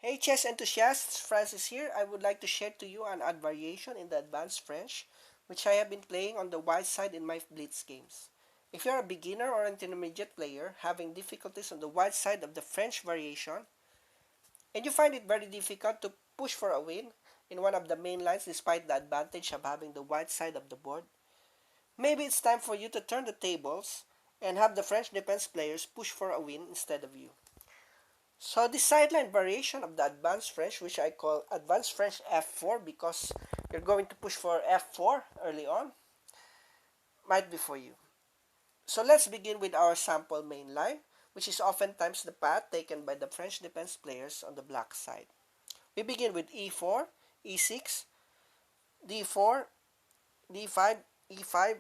Hey chess enthusiasts, Francis here. I would like to share to you an odd variation in the advanced French, which I have been playing on the white side in my Blitz games. If you're a beginner or intermediate player having difficulties on the white side of the French variation, and you find it very difficult to push for a win in one of the main lines despite the advantage of having the white side of the board, maybe it's time for you to turn the tables and have the French defense players push for a win instead of you. So the sideline variation of the advanced French, which I call advanced French F4 because you're going to push for F4 early on, might be for you. So let's begin with our sample main line, which is oftentimes the path taken by the French defense players on the black side. We begin with E4, E6, D4, D5, E5,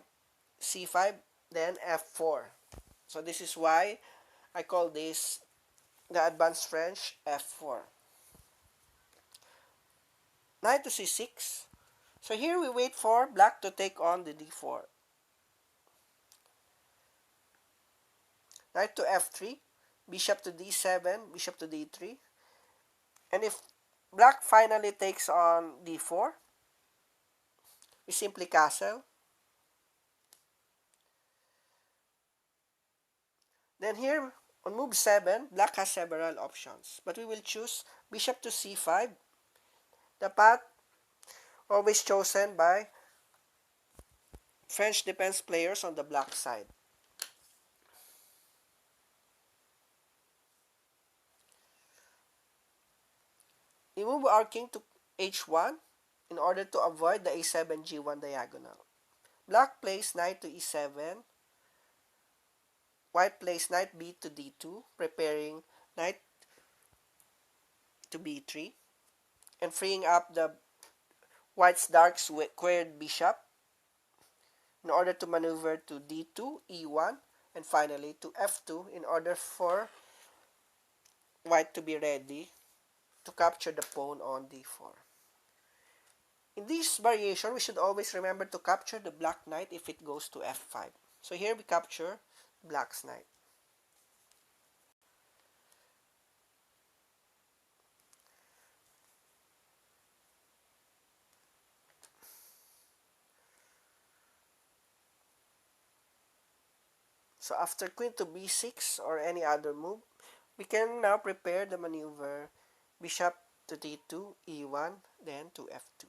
C5, then F4. So this is why I call this the advanced French F4. Knight to C6. So here we wait for black to take on the D4. Knight to F3, bishop to D7, bishop to D3. And if black finally takes on D4, we simply castle. Then here on move 7, black has several options, but we will choose bishop to C5, the path always chosen by French defense players on the black side. We move our king to H1 in order to avoid the A7 G1 diagonal. Black plays knight to E7. White plays knight B to D2, preparing knight to B3 and freeing up the white's dark squared bishop in order to maneuver to D2, E1, and finally to F2 in order for white to be ready to capture the pawn on D4. In this variation, we should always remember to capture the black knight if it goes to F5. So here we capture black's knight. So after queen to B6 or any other move, we can now prepare the maneuver bishop to D2, E1, then to F2.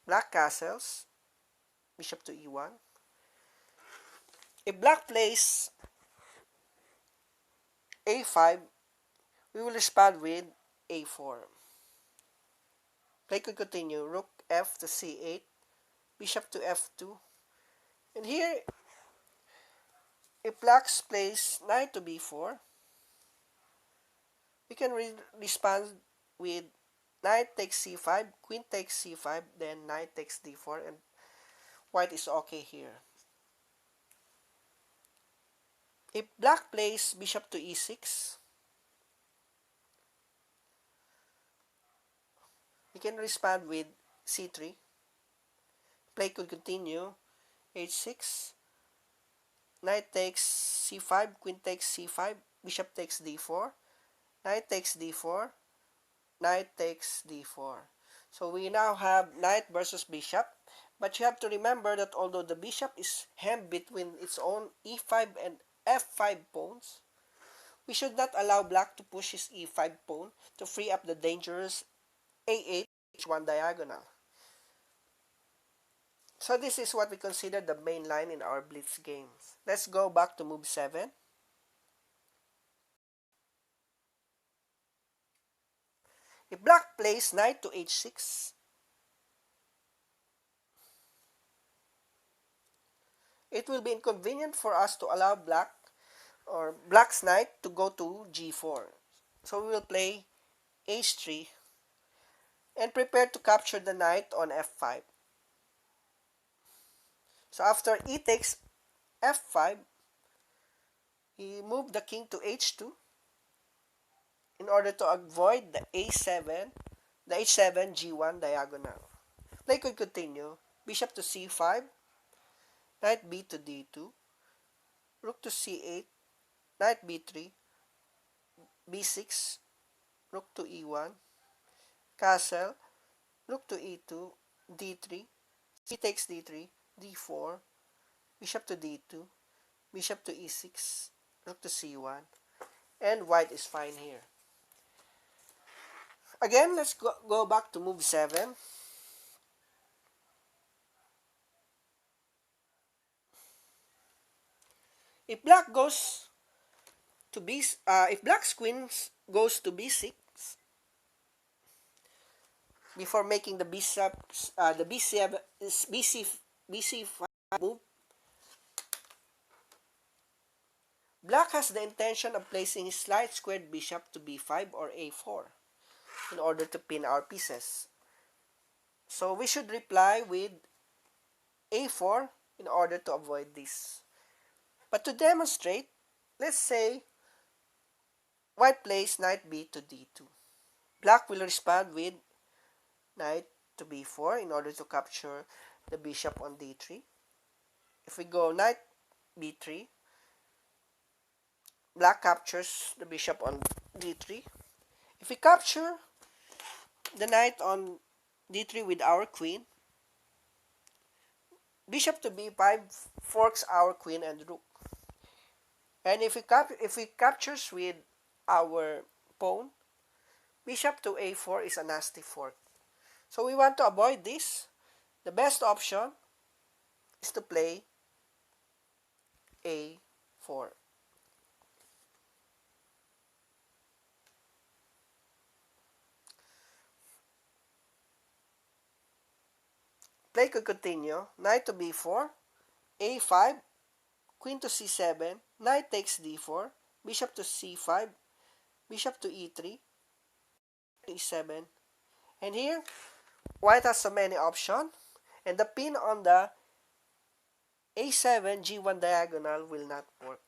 Black castles, bishop to E1. If black plays A5, we will respond with A4. Play could continue, rook F to C8, bishop to F2. And here, if black plays knight to B4, we can respond with knight takes C5, queen takes C5, then knight takes D4, and white is okay here. If black plays bishop to E6, we can respond with C3. Play could continue, H6, knight takes C5, queen takes C5, bishop takes D4, knight takes D4, knight takes D4. So we now have knight versus bishop, but you have to remember that although the bishop is hemmed between its own E5 and F5 pawns, we should not allow black to push his E5 pawn to free up the dangerous A8 H1 diagonal. So this is what we consider the main line in our Blitz games. Let's go back to move 7. If black plays knight to H6, it will be inconvenient for us to allow black's knight to go to G4. So we will play H3 and prepare to capture the knight on F5. So after E takes F5, he moved the king to H2 in order to avoid the A7, the H7 G1 diagonal. Play could continue. Bishop to C5, knight B to D2, rook to C8, knight B3, b6, rook to e1, castle, rook to e2, d3, c takes d3, d4, bishop to d2, bishop to e6, rook to c1, and white is fine here. Again, let's go back to move 7. If black goes to if black's queen goes to b6 before making the the b7, bc5 move, black has the intention of placing his slight squared bishop to b5 or a4 in order to pin our pieces. So we should reply with a4 in order to avoid this. But to demonstrate, let's say white plays knight b to d2. Black will respond with knight to b4 in order to capture the bishop on d3. If we go knight b3, black captures the bishop on d3. If we capture the knight on d3 with our queen, bishop to b5 forks our queen and rook. And if we captures with our pawn, bishop to a4 is a nasty fork. So we want to avoid this. The best option is to play a4. Play could continue. Knight to b4, a5, queen to c7, knight takes d4, bishop to c5, bishop to e3, e7. And here, white has so many options, and the pin on the a7 g1 diagonal will not work.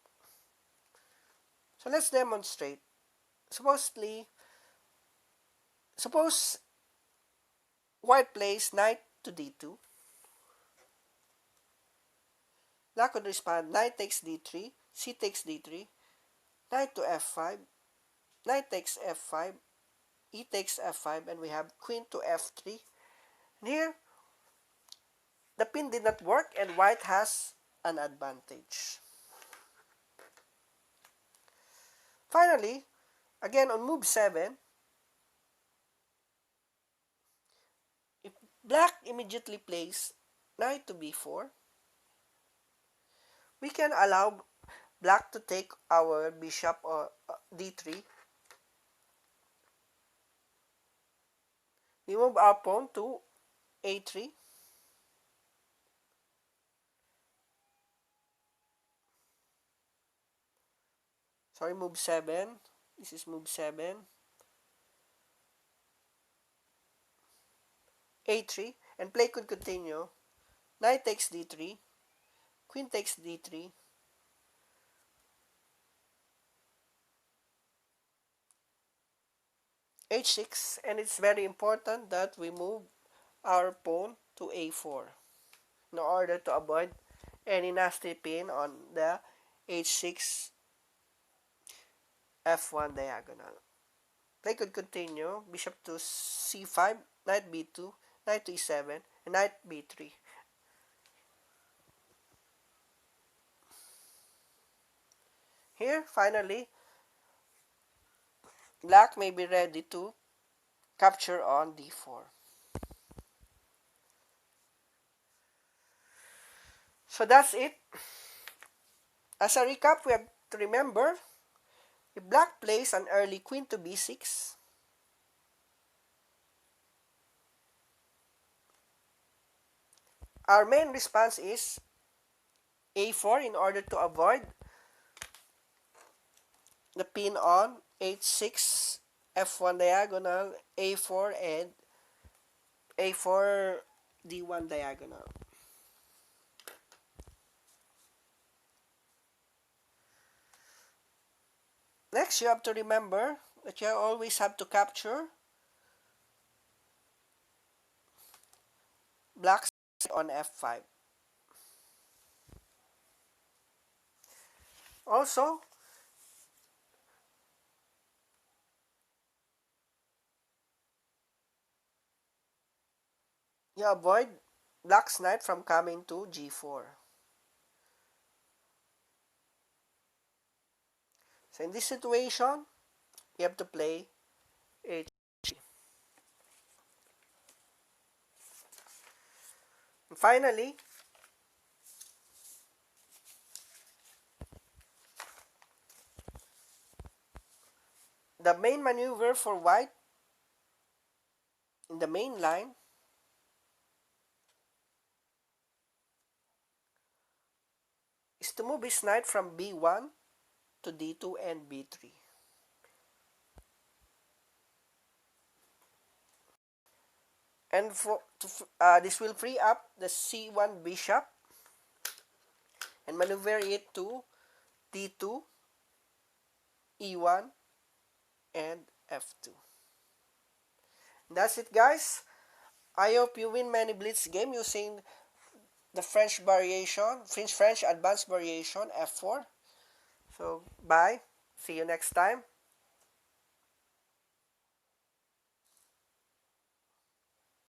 So let's demonstrate. Suppose white plays knight to d2. Black could respond knight takes d3, c takes d3, knight to f5, knight takes f5, e takes f5, and we have queen to f3. And here, the pin did not work and white has an advantage. Finally, again on move 7, if black immediately plays knight to b4, we can allow black to take our bishop or d3. We move our pawn to a3. Sorry, move 7. This is move 7. a3. And play could continue. Knight takes d3. Queen takes d3. h6. And it's very important that we move our pawn to a4 in order to avoid any nasty pin on the h6 f1 diagonal. Play could continue. Bishop to c5, knight b2, knight to e7, and knight b3. Here, finally, black may be ready to capture on d4. So that's it. As a recap, we have to remember, if black plays an early queen to b6, our main response is a4 in order to avoid the pin on h6 f1 diagonal, a4, and a4 d1 diagonal. Next, you have to remember that you always have to capture black's on f5. Also, you avoid Black's knight from coming to g4. So in this situation, you have to play h. And finally, the main maneuver for white in the main line is to move his knight from b1 to d2 and b3. And this will free up the c1 bishop and maneuver it to d2, e1, and f2. That's it, guys. I hope you win many blitz game using the French variation, French advanced variation f4. So bye. See you next time.